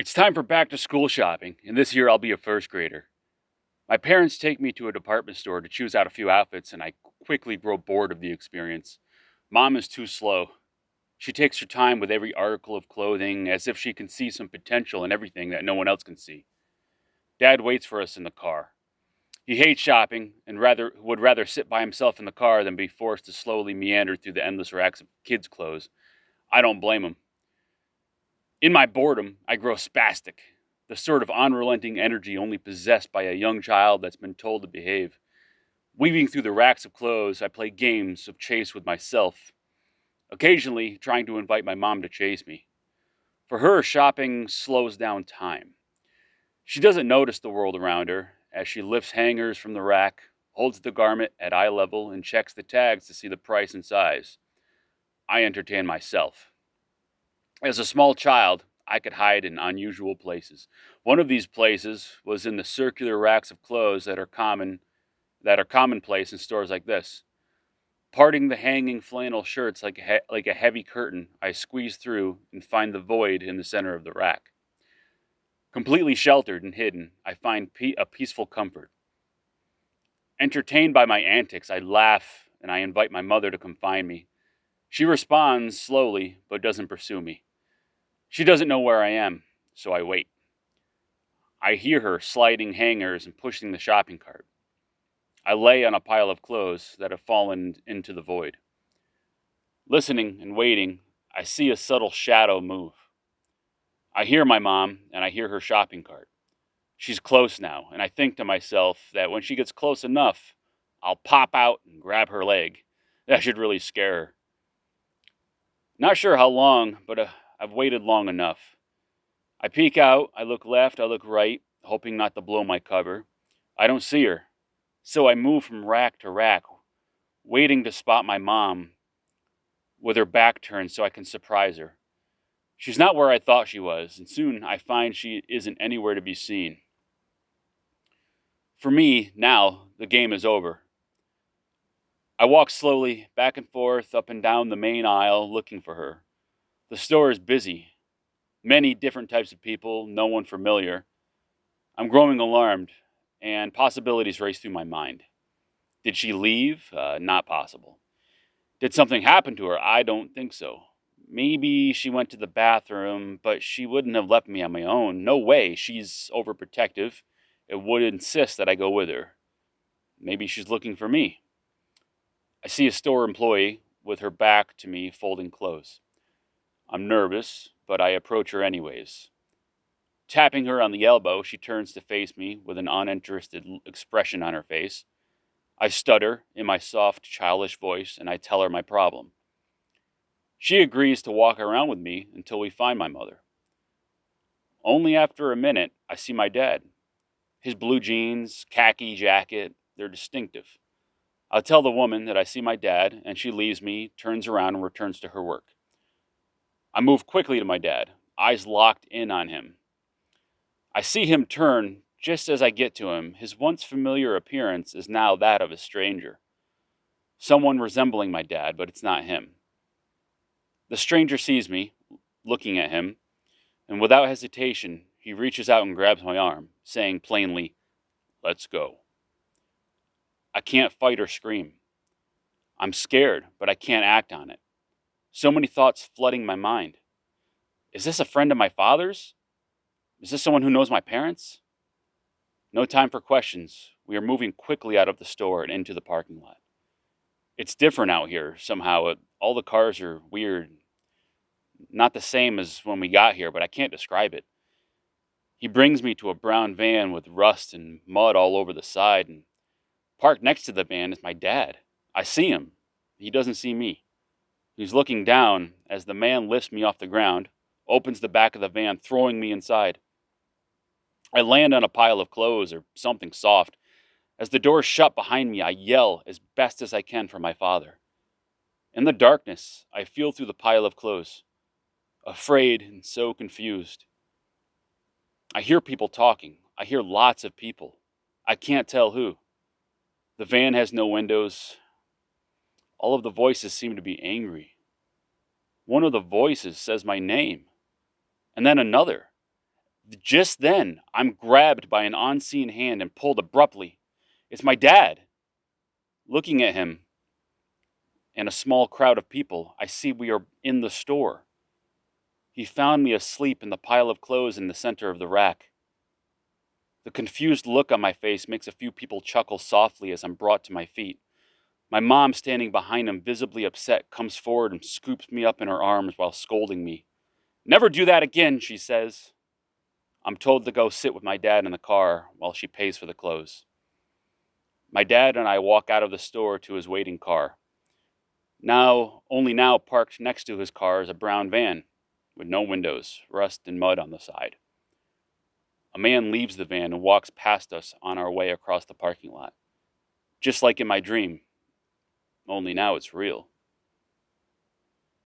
It's time for back to school shopping, and this year I'll be a first grader. My parents take me to a department store to choose out a few outfits, and I quickly grow bored of the experience. Mom is too slow. She takes her time with every article of clothing as if she can see some potential in everything that no one else can see. Dad waits for us in the car. He hates shopping and would rather sit by himself in the car than be forced to slowly meander through the endless racks of kids' clothes. I don't blame him. In my boredom, I grow spastic, the sort of unrelenting energy only possessed by a young child that's been told to behave. Weaving through the racks of clothes, I play games of chase with myself, occasionally trying to invite my mom to chase me. For her, shopping slows down time. She doesn't notice the world around her as she lifts hangers from the rack, holds the garment at eye level, and checks the tags to see the price and size. I entertain myself. As a small child, I could hide in unusual places. One of these places was in the circular racks of clothes that are commonplace in stores like this. Parting the hanging flannel shirts like a heavy curtain, I squeeze through and find the void in the center of the rack. Completely sheltered and hidden, I find a peaceful comfort. Entertained by my antics, I laugh and I invite my mother to come find me. She responds slowly, but doesn't pursue me. She doesn't know where I am, so I wait. I hear her sliding hangers and pushing the shopping cart. I lay on a pile of clothes that have fallen into the void. Listening and waiting, I see a subtle shadow move. I hear my mom and I hear her shopping cart. She's close now, and I think to myself that when she gets close enough, I'll pop out and grab her leg. That should really scare her. Not sure how long, but I've waited long enough. I peek out, I look left, I look right, hoping not to blow my cover. I don't see her, so I move from rack to rack, waiting to spot my mom with her back turned so I can surprise her. She's not where I thought she was, and soon I find she isn't anywhere to be seen. For me, now, the game is over. I walk slowly back and forth up and down the main aisle looking for her. The store is busy. Many different types of people, no one familiar. I'm growing alarmed, and possibilities race through my mind. Did she leave? Not possible. Did something happen to her? I don't think so. Maybe she went to the bathroom, but she wouldn't have left me on my own. No way. She's overprotective. It would insist that I go with her. Maybe she's looking for me. I see a store employee with her back to me folding clothes. I'm nervous, but I approach her anyways. Tapping her on the elbow, she turns to face me with an uninterested expression on her face. I stutter in my soft, childish voice and I tell her my problem. She agrees to walk around with me until we find my mother. Only after a minute, I see my dad. His blue jeans, khaki jacket, they're distinctive. I tell the woman that I see my dad, and she leaves me, turns around, and returns to her work. I move quickly to my dad, eyes locked in on him. I see him turn just as I get to him. His once familiar appearance is now that of a stranger. Someone resembling my dad, but it's not him. The stranger sees me, looking at him, and without hesitation, he reaches out and grabs my arm, saying plainly, "Let's go." I can't fight or scream. I'm scared, but I can't act on it. So many thoughts flooding my mind. Is this a friend of my father's? Is this someone who knows my parents? No time for questions. We are moving quickly out of the store and into the parking lot. It's different out here, somehow. All the cars are weird. Not the same as when we got here, but I can't describe it. He brings me to a brown van with rust and mud all over the side, and parked next to the van is my dad. I see him. He doesn't see me. He's looking down as the man lifts me off the ground, opens the back of the van, throwing me inside. I land on a pile of clothes or something soft. As the doors shut behind me, I yell as best as I can for my father. In the darkness, I feel through the pile of clothes, afraid and so confused. I hear people talking. I hear lots of people. I can't tell who. The van has no windows. All of the voices seem to be angry. One of the voices says my name, and then another. Just then, I'm grabbed by an unseen hand and pulled abruptly. It's my dad. Looking at him and a small crowd of people, I see we are in the store. He found me asleep in the pile of clothes in the center of the rack. The confused look on my face makes a few people chuckle softly as I'm brought to my feet. My mom, standing behind him, visibly upset, comes forward and scoops me up in her arms while scolding me. Never do that again, she says. I'm told to go sit with my dad in the car while she pays for the clothes. My dad and I walk out of the store to his waiting car. Only now parked next to his car is a brown van with no windows, rust and mud on the side. A man leaves the van and walks past us on our way across the parking lot. Just like in my dream, only now it's real.